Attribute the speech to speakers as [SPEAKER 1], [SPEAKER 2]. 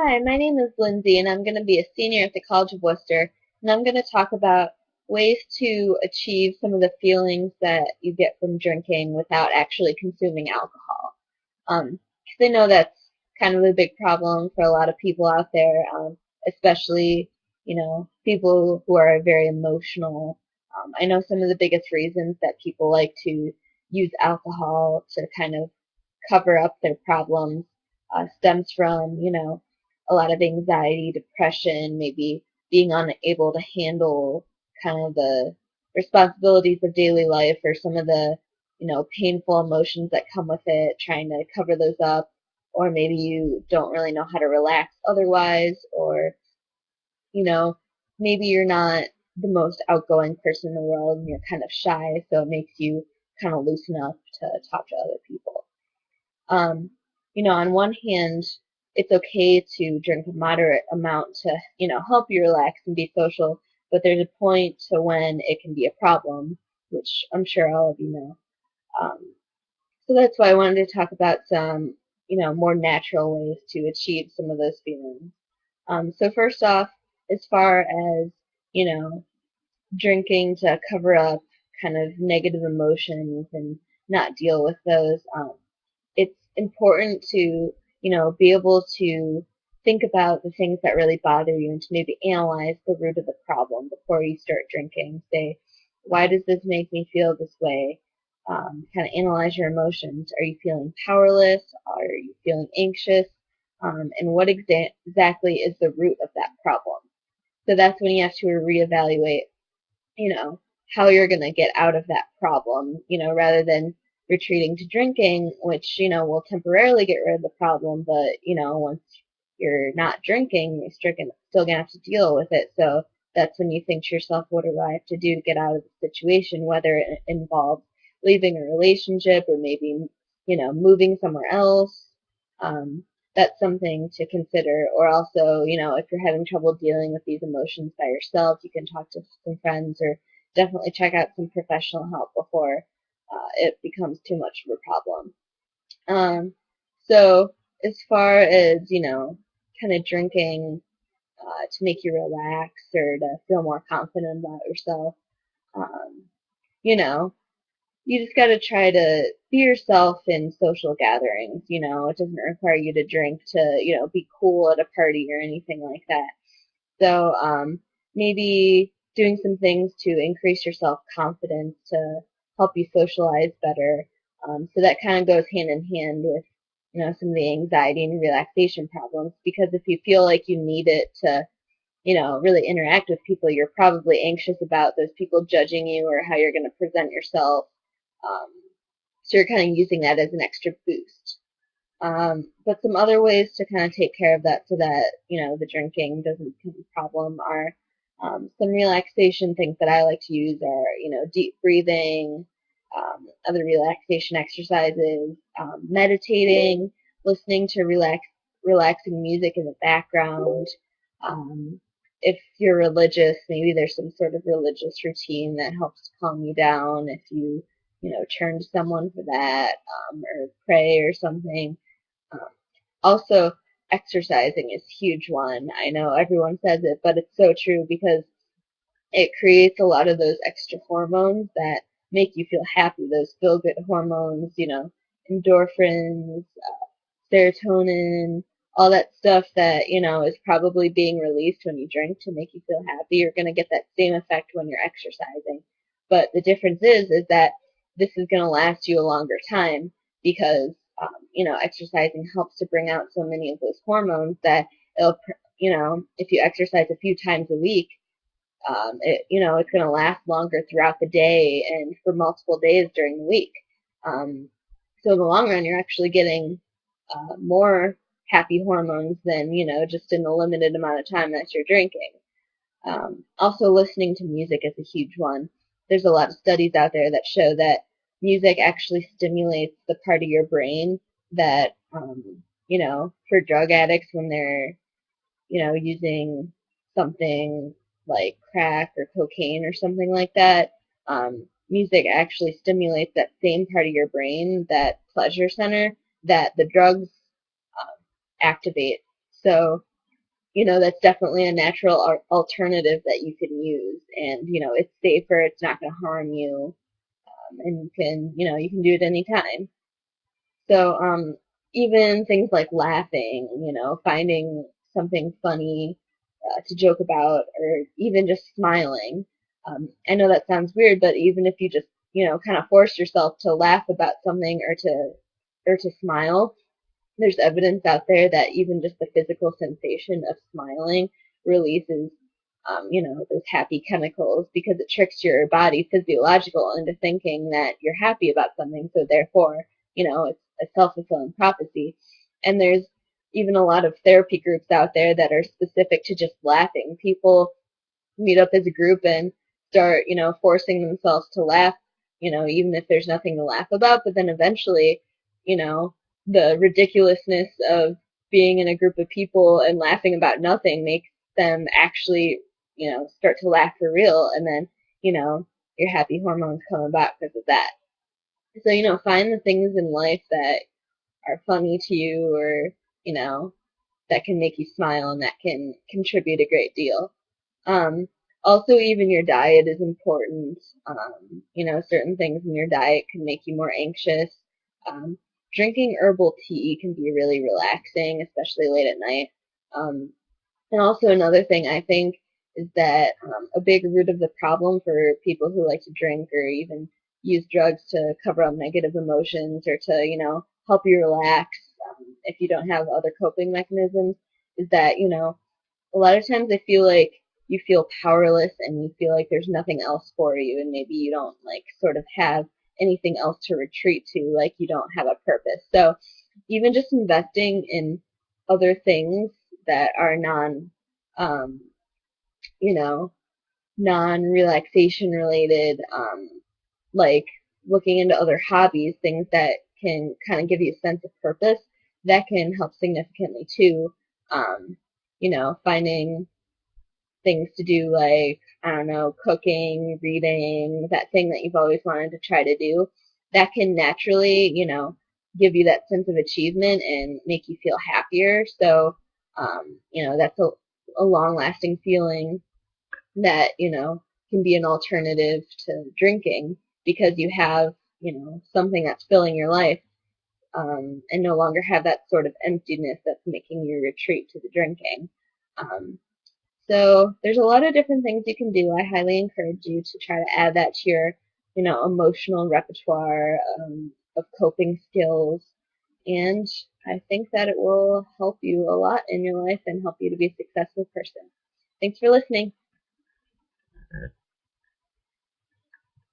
[SPEAKER 1] Hi, my name is Lindsay, and I'm going to be a senior at the College of Worcester, and I'm going to talk about ways to achieve some of the feelings that you get from drinking without actually consuming alcohol. 'Cause I know that's kind of a big problem for a lot of people out there, especially, people who are very emotional. I know some of the biggest reasons that people like to use alcohol to kind of cover up their problems stems from, a lot of anxiety, depression, maybe being unable to handle kind of the responsibilities of daily life or some of the, painful emotions that come with it, trying to cover those up, or maybe you don't really know how to relax otherwise, or, you know, maybe you're not the most outgoing person in the world and you're kind of shy, so it makes you kind of loosen up to talk to other people. Um, on one hand, it's okay to drink a moderate amount to, help you relax and be social, but there's a point to when it can be a problem, which I'm sure all of you know. Um, so that's why I wanted to talk about some, more natural ways to achieve some of those feelings. So first off, as far as, you know, drinking to cover up kind of negative emotions and not deal with those, it's important to, be able to think about the things that really bother you and to maybe analyze the root of the problem before you start drinking. Say, why does this make me feel this way? Kind of analyze your emotions. Are you feeling powerless? Are you feeling anxious? And what exactly is the root of that problem? So that's when you have to reevaluate, you know, how you're going to get out of that problem, rather than retreating to drinking, which, will temporarily get rid of the problem, but, once you're not drinking, you're still going to have to deal with it. So that's when you think to yourself, what do I have to do to get out of the situation, whether it involves leaving a relationship or maybe, moving somewhere else. Um, that's something to consider. Or also, if you're having trouble dealing with these emotions by yourself, you can talk to some friends or definitely check out some professional help before it becomes too much of a problem. Um, so as far as, kind of drinking to make you relax or to feel more confident about yourself, um, you know, you just got to try to be yourself in social gatherings. It doesn't require you to drink to, be cool at a party or anything like that. So maybe doing some things to increase your self confidence to help you socialize better. So that kind of goes hand in hand with, some of the anxiety and relaxation problems. Because if you feel like you need it to, really interact with people, you're probably anxious about those people judging you or how you're going to present yourself. Um, so you're kind of using that as an extra boost. But some other ways to kind of take care of that so that, the drinking doesn't become a problem are some relaxation things that I like to use are, deep breathing, other relaxation exercises, meditating, listening to relaxing music in the background. Um, if you're religious, maybe there's some sort of religious routine that helps calm you down if you, turn to someone for that, or pray or something. Um, Also, exercising is a huge one. I know everyone says it, but it's so true because it creates a lot of those extra hormones that make you feel happy, those feel good hormones, endorphins, serotonin, all that stuff that, is probably being released when you drink to make you feel happy. You're going to get that same effect when you're exercising. But the difference is that this is going to last you a longer time because, exercising helps to bring out so many of those hormones that it'll, if you exercise a few times a week, it's going to last longer throughout the day and for multiple days during the week. Um, so in the long run, you're actually getting more happy hormones than, just in the limited amount of time that you're drinking. Also, listening to music is a huge one. There's a lot of studies out there that show that music actually stimulates the part of your brain that, for drug addicts when they're, using something like crack or cocaine or something like that, music actually stimulates that same part of your brain, that pleasure center, that the drugs activate. So that's definitely a natural alternative that you can use, and it's safer, it's not going to harm you, and you can do it anytime. So, even things like laughing, finding something funny to joke about, or even just smiling. I know that sounds weird, but even if you just, kind of force yourself to laugh about something, or to smile, there's evidence out there that even just the physical sensation of smiling releases, those happy chemicals, because it tricks your body physiological into thinking that you're happy about something. So therefore, it's a self-fulfilling prophecy. And there's even a lot of therapy groups out there that are specific to just laughing. People meet up as a group and start, forcing themselves to laugh, even if there's nothing to laugh about. But then eventually, you know, the ridiculousness of being in a group of people and laughing about nothing makes them actually, start to laugh for real. And then, your happy hormones come about because of that. So, find the things in life that are funny to you, or, that can make you smile and that can contribute a great deal. Um, Also, even your diet is important. Certain things in your diet can make you more anxious. Um, Drinking herbal tea can be really relaxing, especially late at night. Um, and also another thing I think is that a big root of the problem for people who like to drink or even use drugs to cover up negative emotions, or to, help you relax, if you don't have other coping mechanisms, is that, a lot of times I feel like you feel powerless and you feel like there's nothing else for you, and maybe you don't like sort of have anything else to retreat to, like you don't have a purpose. So even just investing in other things that are um, you know, non-relaxation related, like looking into other hobbies, things that can kind of give you a sense of purpose, that can help significantly too. Finding things to do, like, I don't know, cooking, reading, that thing that you've always wanted to try to do, that can naturally, give you that sense of achievement and make you feel happier. So, that's a long lasting feeling that, can be an alternative to drinking, because you have, something that's filling your life, and no longer have that sort of emptiness that's making you retreat to the drinking. Um, so there's a lot of different things you can do. I highly encourage you to try to add that to your, emotional repertoire, of coping skills. And I think that it will help you a lot in your life and help you to be a successful person. Thanks for listening.